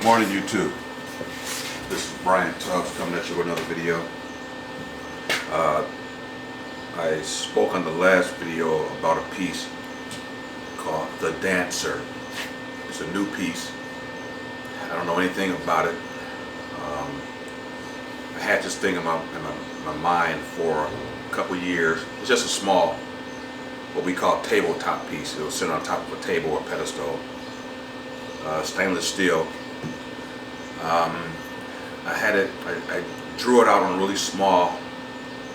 Morning YouTube. This is Brian Tubbs coming at you with another video. I spoke on the last video about a piece called The Dancer. It's a new piece. I don't know anything about it. I had this thing in my mind for a couple years. It's just a small, what we call tabletop piece. It will sit on top of a table or pedestal. Stainless steel. I drew it out on a really small,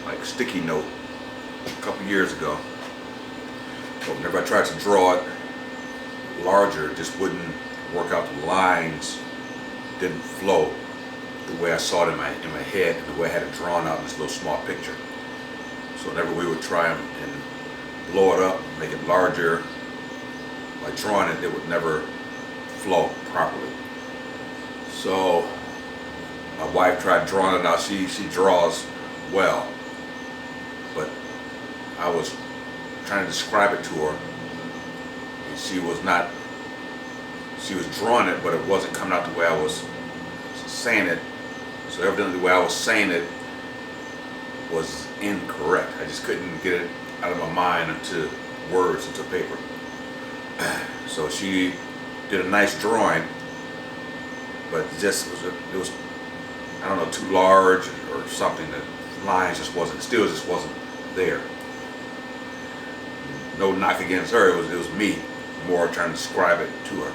like sticky note a couple years ago. But whenever I tried to draw it larger, it just wouldn't work out. The lines didn't flow the way I saw it in my head and the way I had it drawn out in this little small picture. So whenever we would try and blow it up, make it larger, by drawing it, it would never flow properly. So my wife tried drawing it out. She draws well, but I was trying to describe it to her, and she was drawing it, but it wasn't coming out the way I was saying it. So evidently the way I was saying it was incorrect. I just couldn't get it out of my mind into words, into paper. So she did a nice drawing, but it was I don't know, too large or something. The lines just wasn't there. No knock against her. It was me more trying to describe it to her.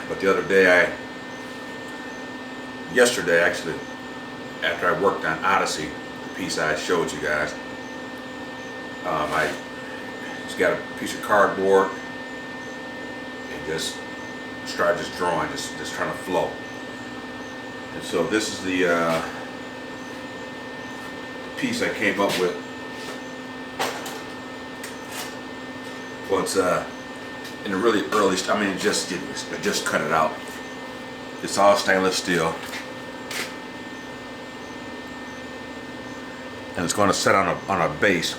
But the other day, yesterday actually, after I worked on Odyssey, the piece I showed you guys, I just got a piece of cardboard and just started drawing, just trying to flow. And so this is the piece I came up with. Well, it's in the really early, I just cut it out. It's all stainless steel, and it's going to set on a base,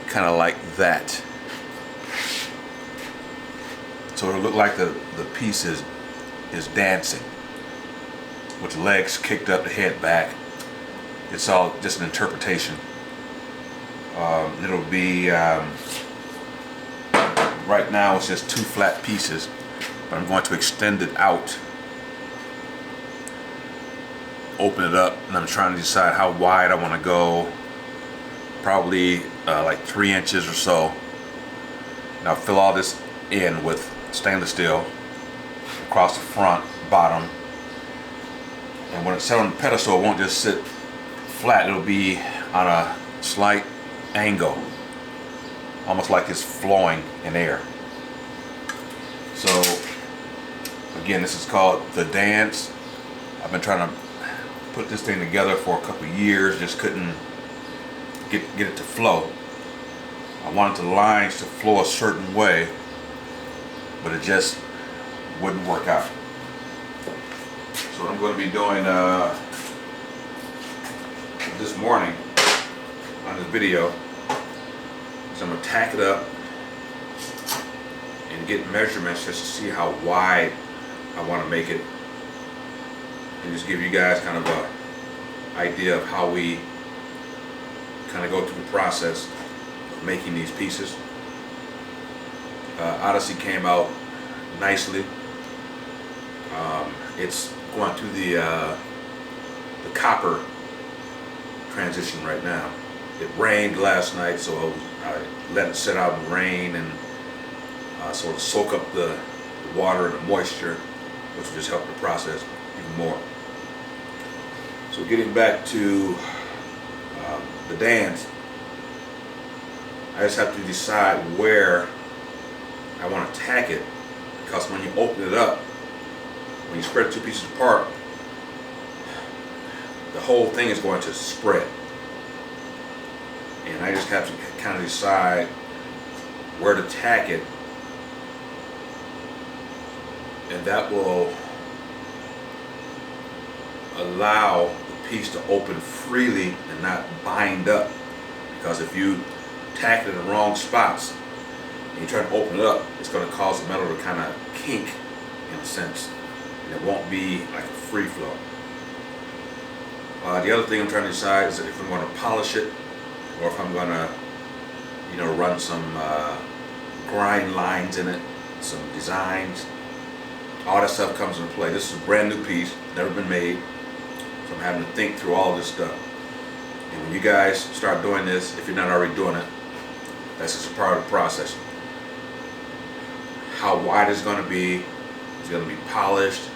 kind of like that. So it'll look like the piece is dancing, with the legs kicked up, the head back. It's all just an interpretation. It'll be, right now it's just two flat pieces, but I'm going to extend it out, open it up, and I'm trying to decide how wide I want to go. Probably like 3 inches or so. And I'll fill all this in with stainless steel across the front, bottom. And when it's set on the pedestal, it won't just sit flat. It'll be on a slight angle, almost like it's flowing in air. So again, this is called The Dance. I've been trying to put this thing together for a couple of years, just couldn't get it to flow. I wanted the lines to flow a certain way, but it just wouldn't work out. So what I'm going to be doing this morning on this video is I'm going to tack it up and get measurements just to see how wide I want to make it, and just give you guys kind of a idea of how we kind of go through the process of making these pieces. Odyssey came out nicely. It's going through the copper transition right now. It rained last night, so I let it sit out in the rain and sort of soak up the water and the moisture, which will just help the process even more. So getting back to the dance, I just have to decide where I want to tack it, because when you open it up, when you spread the two pieces apart, the whole thing is going to spread. And I just have to kind of decide where to tack it, and that will allow the piece to open freely and not bind up. Because if you tack it in the wrong spots and you try to open it up, it's going to cause the metal to kind of kink in a sense. and it won't be like a free flow. The other thing I'm trying to decide is if I'm going to polish it or if I'm going to, run some grind lines in it, some designs. All that stuff comes into play. This is a brand new piece, never been made, so I'm having to think through all this stuff. And when you guys start doing this, if you're not already doing it, that's just a part of the process. How wide is it going to be? Is it going to be polished?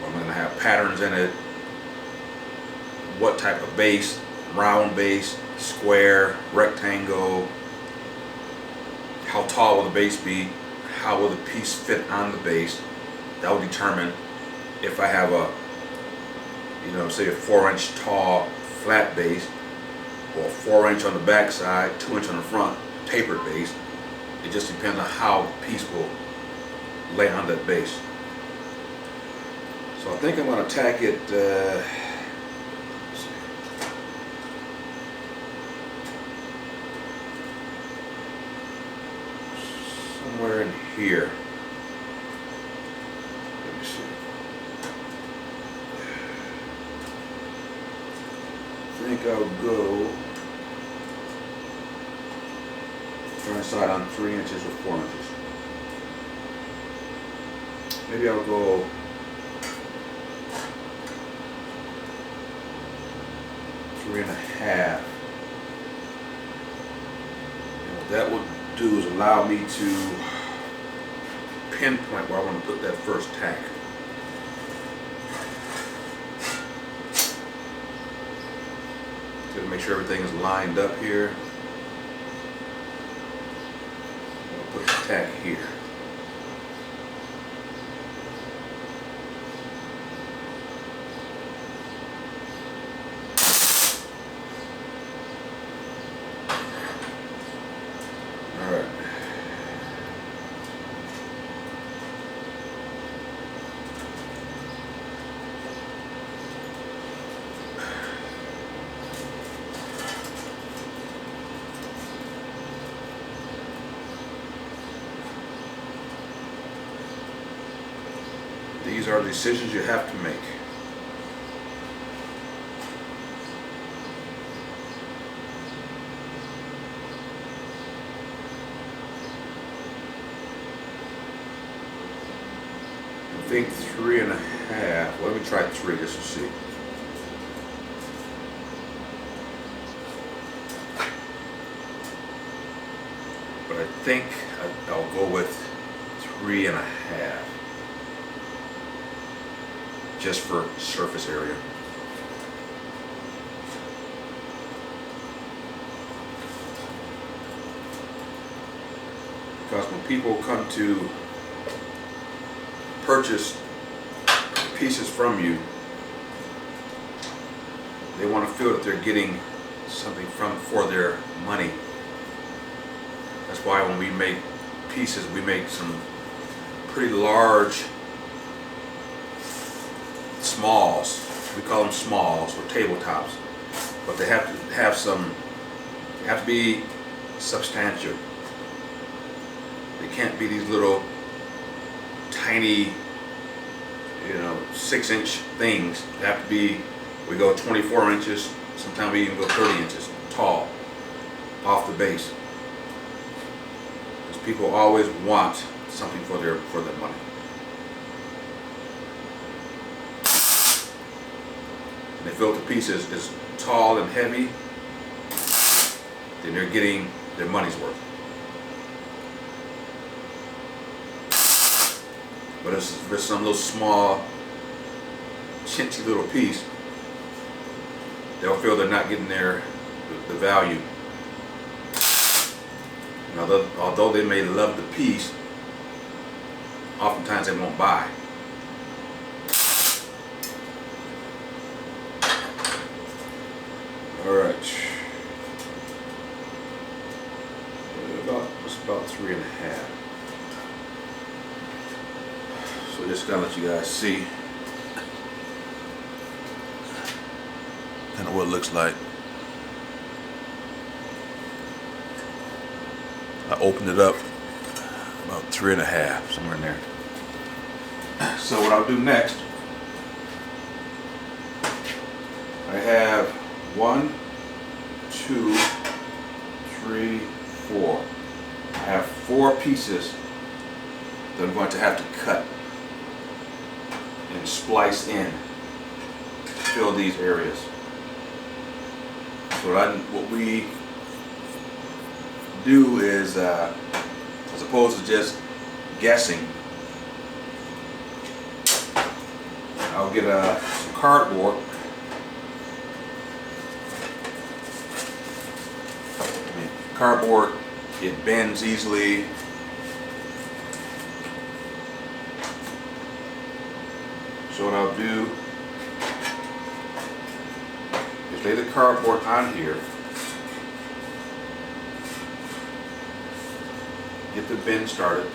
Or am I going to have patterns in it? What type of base? Round base, square, rectangle? How tall will the base be? How will the piece fit on the base? That will determine if I have a, say a 4-inch tall flat base, or 4-inch on the back side, 2-inch on the front, tapered base. It just depends on how the piece will lay on that base. So I think I'm going to tack it, somewhere in here. Let me see. I think I'll go try side on 3 inches or 4 inches. Maybe I'll go 3.5. And what that will do is allow me to pinpoint where I want to put that first tack. To make sure everything is lined up here. I'll put the tack here. Alright. These are decisions you have to make. I think 3.5. Well, let me try 3 just to see. But I think I'll go with 3.5. Just for surface area. Because when people come to purchase pieces from you, they want to feel that they're getting something for their money. That's why when we make pieces, we make some pretty large smalls. We call them smalls or tabletops, but they have to have some. They have to be substantial. They can't be these little tiny, 6-inch things. They have to be. We go 24 inches. Sometimes we even go 30 inches tall off the base, because people always want something for their money. And they feel the piece is tall and heavy, then they're getting their money's worth. But if there's some little small, chintzy little piece, they'll feel they're not getting the value. And although they may love the piece, oftentimes they won't buy. Alright. It's about 3.5. So just gotta let you guys see kind of what it looks like. I opened it up about 3.5, somewhere in there. So what I'll do next, I have 1, 2, 3, 4. I have 4 pieces that I'm going to have to cut and splice in to fill these areas. So what we do is, as opposed to just guessing, I'll get some cardboard. Cardboard, it bends easily. So what I'll do is lay the cardboard on here, get the bend started.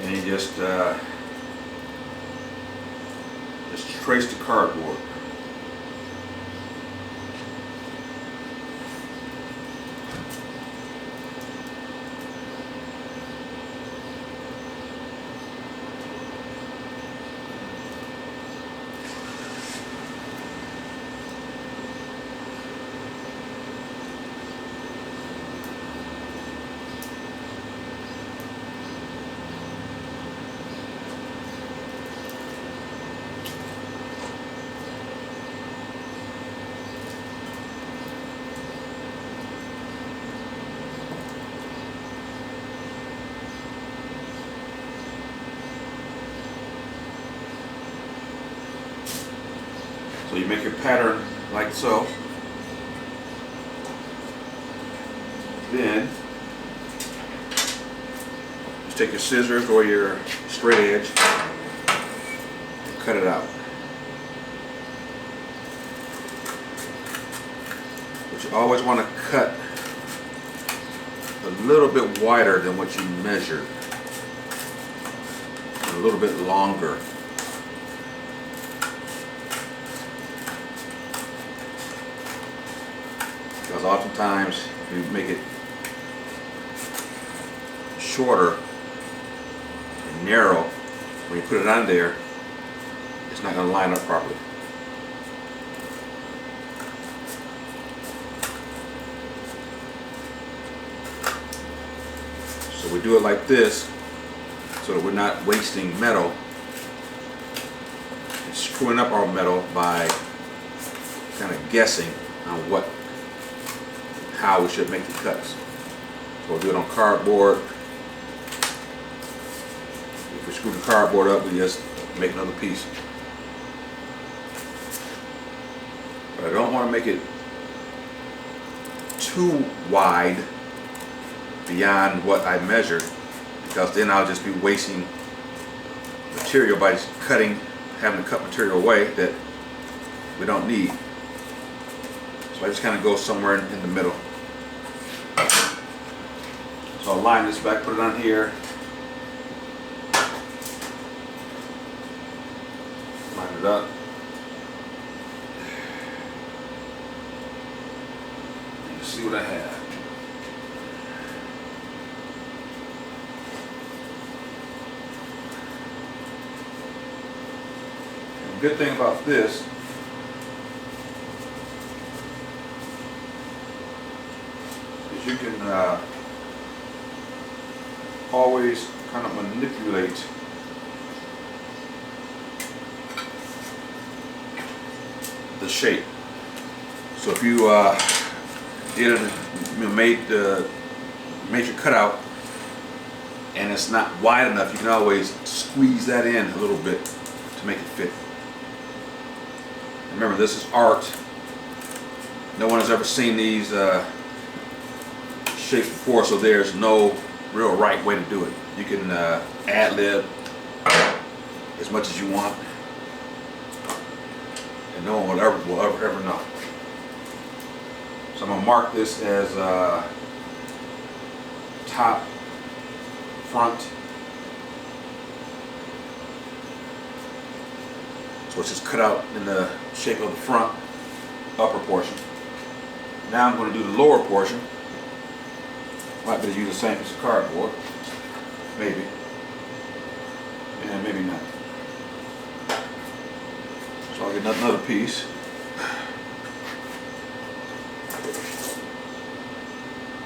And you just trace the cardboard. So you make your pattern like so. Then just take your scissors or your straight edge and cut it out. But you always want to cut a little bit wider than what you measured, a little bit longer. Because oftentimes if you make it shorter and narrow, when you put it on there, it's not going to line up properly. So we do it like this so that we're not wasting metal and screwing up our metal by kind of guessing on how we should make the cuts. So we'll do it on cardboard. If we screw the cardboard up, we just make another piece. But I don't want to make it too wide beyond what I measured, because then I'll just be wasting material by having to cut material away that we don't need. So I just kind of go somewhere in the middle. So I'll line this back, put it on here. Line it up. And see what I have. And the good thing about this is you can always kind of manipulate the shape. So if you made your cutout and it's not wide enough, you can always squeeze that in a little bit to make it fit. Remember, this is art. No one has ever seen these shapes before, so there's no real right way to do it. You can ad-lib as much as you want, and no one will ever know. So I'm going to mark this as top, front, So it's just cut out in the shape of the front upper portion. Now I'm going to do the lower portion. Might be to use the same piece of cardboard, maybe, and maybe not. So I'll get another piece.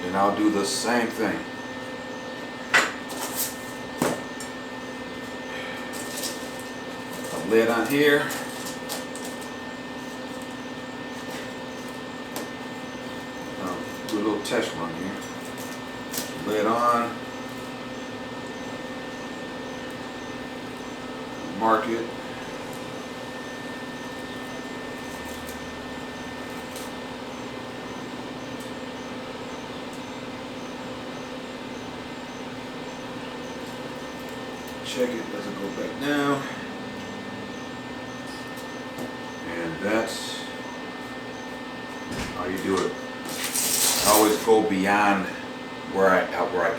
And I'll do the same thing. A lid on here. I'll do a little test run here. Lid on. Mark it. Check it, doesn't go back down. And that's how you do it. I always go beyond where I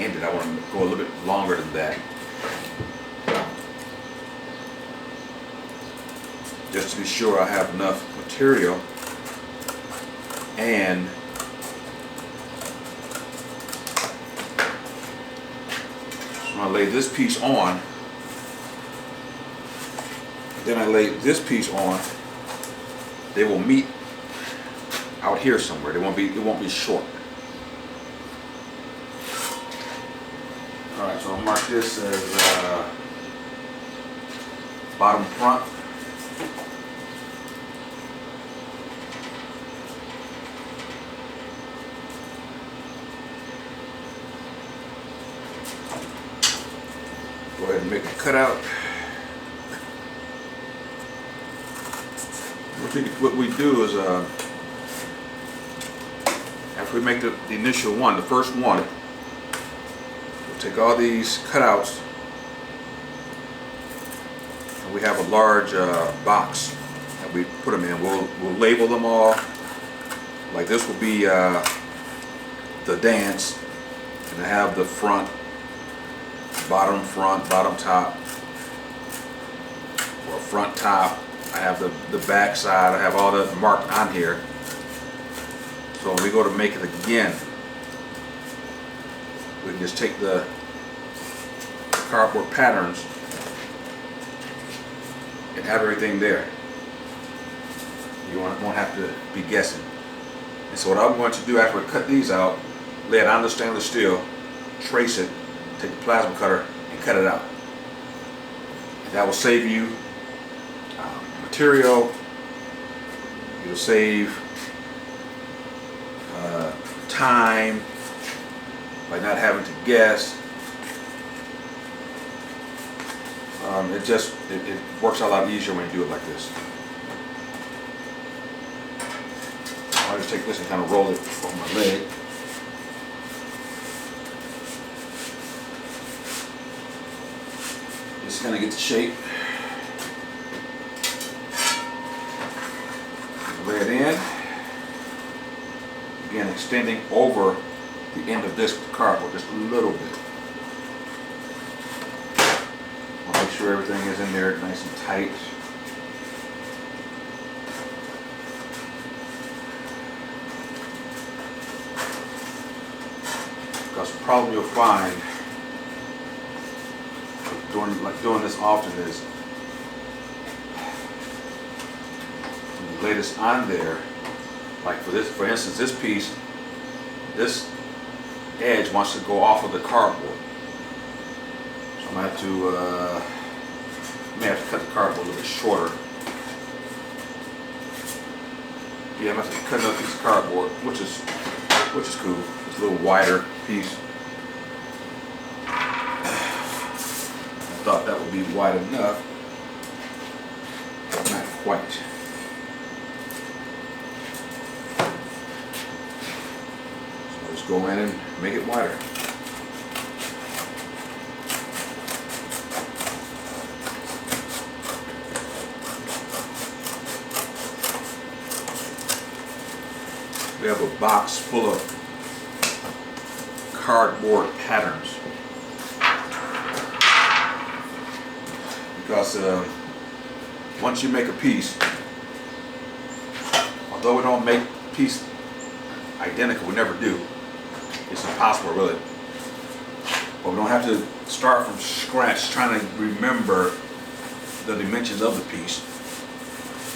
ended. I want to go a little bit longer than that. Just to be sure I have enough material and so I lay this piece on. Then I lay this piece on. They will meet out here somewhere. It won't be short. All right, so I'll mark this as bottom front. Go ahead and make a cutout. What we do is, after we make the initial one, the first one, we'll take all these cutouts, and we have a large box that we put them in. We'll label them all. Like this will be the dance, and I have the front, bottom top, or front top. I have the back side. I have all that marked on here. So when we go to make it again, we can just take the cardboard patterns and have everything there. You won't have to be guessing. And so what I'm going to do after I cut these out, lay it on the stainless steel, trace it, take the plasma cutter and cut it out. And that will save you material. It'll save time by not having to guess. It works out a lot easier when you do it like this. I'll just take this and kind of roll it on my leg. Just kind of get the shape. Lay it in. Again, extending over the end of this cardboard just a little bit. I'll make sure everything is in there nice and tight. Because the problem you'll find doing this often is when you lay this on there, like for instance, this piece, this edge wants to go off of the cardboard. So I'm going to have to, may have to cut the cardboard a little bit shorter. Yeah, I'm going to have to cut another piece of cardboard, which is cool. It's a little wider piece. I thought that would be wide enough, but not quite. So I'll just go in and make it wider. We have a box full of cardboard patterns. Because once you make a piece, although we don't make piece identical, we never do. It's impossible, really. But we don't have to start from scratch trying to remember the dimensions of the piece,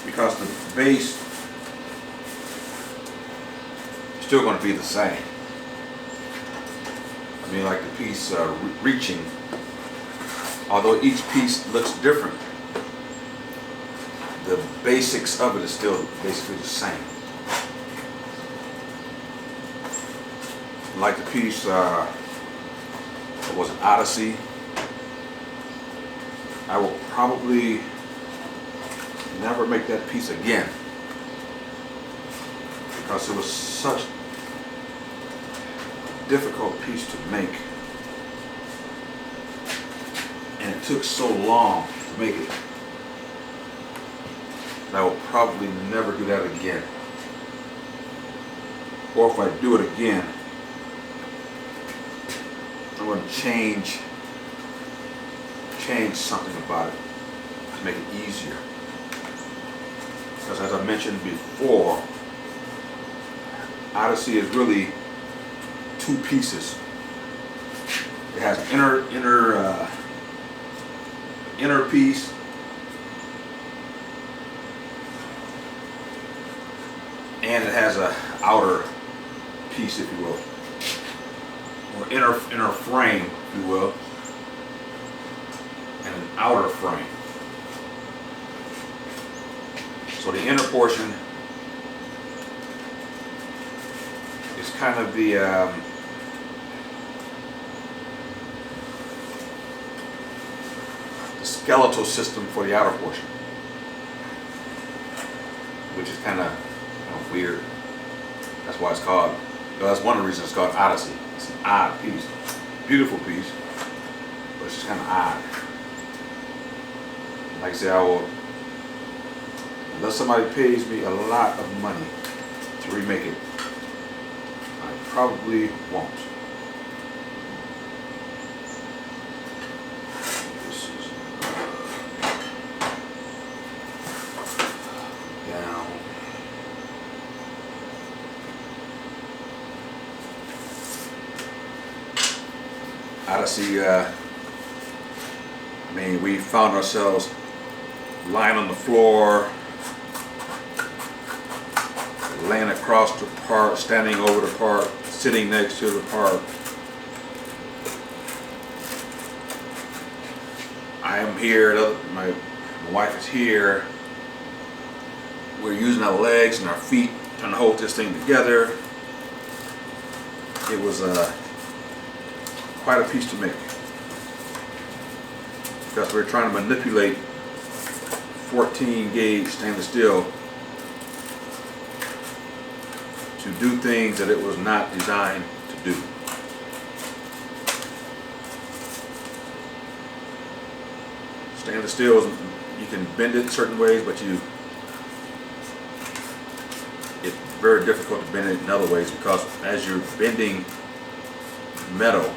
because the base is still going to be the same. I mean, like the piece reaching, although each piece looks different, the basics of it is still basically the same. Like the piece, it was an Odyssey. I will probably never make that piece again, because it was such a difficult piece to make, and it took so long to make it. I will probably never do that again. Or if I do it again, I'm going to change something about it to make it easier. Because as I mentioned before, Odyssey is really two pieces. It has an inner piece, and it has an outer piece, if you will, or inner frame, if you will, and an outer frame. So the inner portion is kind of the skeletal system for the outer portion, which is kind of weird. That's why it's called, well, that's one of the reasons it's called Odyssey. It's an odd piece. Beautiful piece, but it's just kind of odd. Like I say, I will, unless somebody pays me a lot of money to remake it, I probably won't. This is down. Odyssey, I mean, we found ourselves lying on the floor, laying across the part, standing over the part, sitting next to the part. I am here, my wife is here. We're using our legs and our feet trying to hold this thing together. It was quite a piece to make, because we're trying to manipulate 14 gauge stainless steel to do things that it was not designed to do. Stainless steel is, you can bend it certain ways, but it's very difficult to bend it in other ways, because as you're bending metal,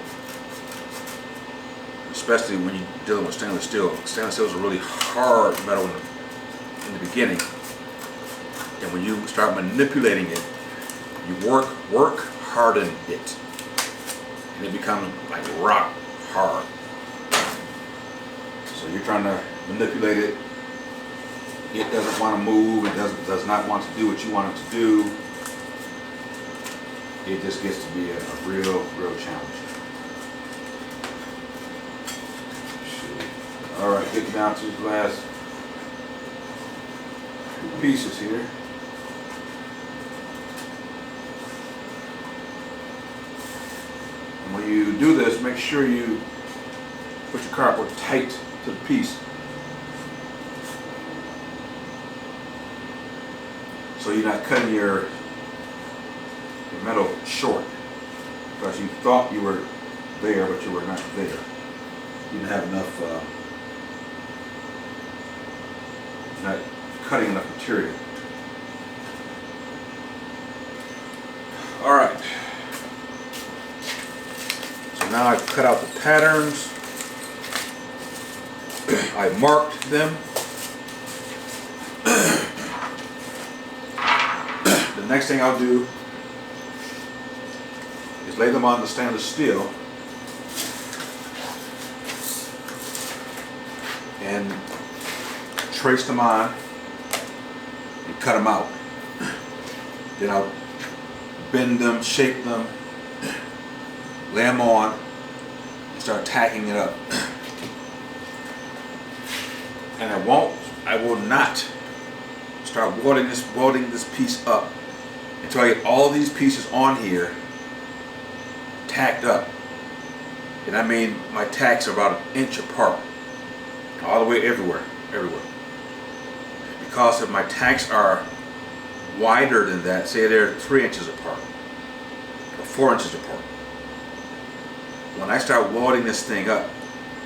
especially when you're dealing with stainless steel is a really hard metal in the beginning, and when you start manipulating it, you work harden it, and it becomes like rock hard. So you're trying to manipulate it. It doesn't want to move. It does not want to do what you want it to do. It just gets to be a real challenge. All right, getting down to the last few pieces here. And when you do this, make sure you put your cardboard tight to the piece, so you're not cutting your metal short, because you thought you were there, but you were not there. You didn't have enough, not cutting enough material. All right. So now I've cut out the patterns. I marked them. the next thing I'll do is lay them on the stainless steel and trace them on and cut them out. Then I'll bend them, shape them, lay them on, and start tacking it up. And I will not start welding this piece up until I get all these pieces on here tacked up. And I mean my tacks are about 1 inch apart, all the way everywhere. Because if my tacks are wider than that, say they're 3 inches apart or 4 inches apart, when I start welding this thing up,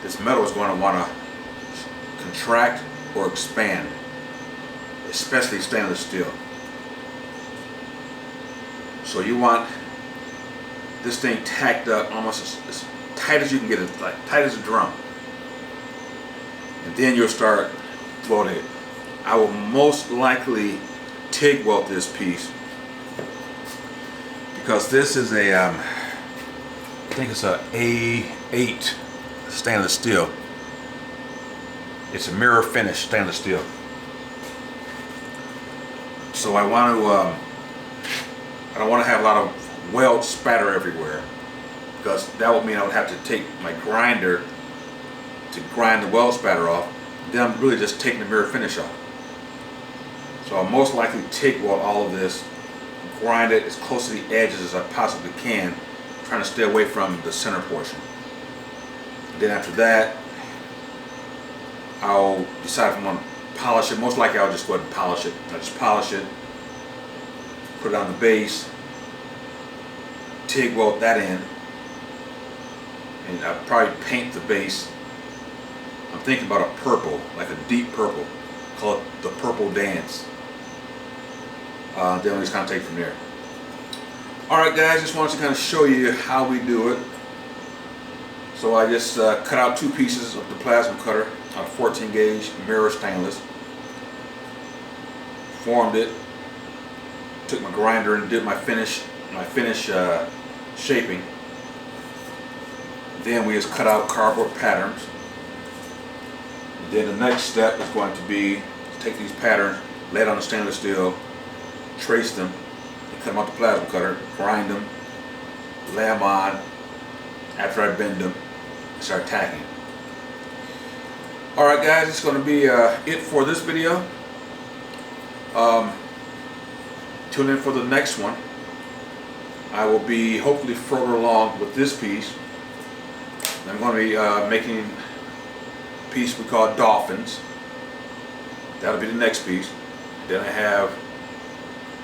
this metal is going to want to contract or expand, especially stainless steel. So you want this thing tacked up almost as tight as you can get it, like tight as a drum. And then you'll start welding it. I will most likely TIG weld this piece because this is a, I think it's a A8 stainless steel. It's a mirror finish stainless steel. So I want to, I don't want to have a lot of weld spatter everywhere, because that would mean I would have to take my grinder to grind the weld spatter off. Then I'm really just taking the mirror finish off. So I'll most likely TIG weld all of this, grind it as close to the edges as I possibly can, trying to stay away from the center portion. Then after that, I'll decide if I'm going to polish it. Most likely I'll just go ahead and polish it. I'll just polish it, put it on the base, TIG weld that in, and I'll probably paint the base. I'm thinking about a purple, like a deep purple. Call it the purple dance. Then we just kind of take it from there. Alright guys, just wanted to kind of show you how we do it. So I just cut out 2 pieces of the plasma cutter out of 14 gauge mirror stainless. Formed it. Took my grinder and did my finish shaping. Then we just cut out cardboard patterns. And then the next step is going to be to take these patterns, lay it on the stainless steel, trace them, and cut them out the plasma cutter, grind them, lay them on after I bend them, and start tacking. Alright guys, it's going to be it for this video. Tune in for the next one. I will be hopefully further along with this piece. I'm going to be making a piece we call dolphins. That'll be the next piece. Then I have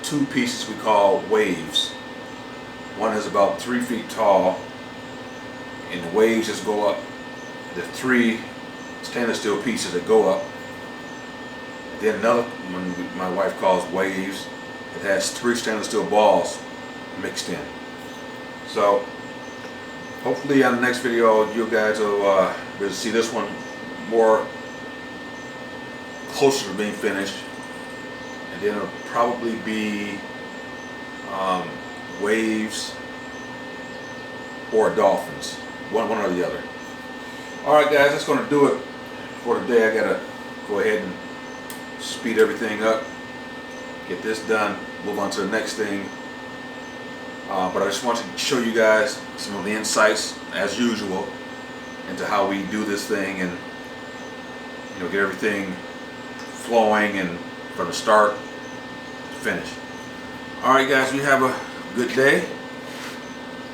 2 pieces we call waves. One is about 3 feet tall, and the waves just go up. The 3 stainless steel pieces that go up. Then another one my wife calls waves. It has 3 stainless steel balls mixed in. So hopefully on the next video you guys will be able to see this one more closer to being finished, and then it'll probably be waves or dolphins, one or the other. Alright guys, that's going to do it for today. I gotta go ahead and speed everything up, get this done, move on to the next thing. But I just wanted to show you guys some of the insights, as usual, into how we do this thing, and get everything flowing and from the start to finish. Alright guys, you have a good day,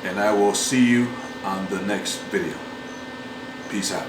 and I will see you on the next video. Peace out.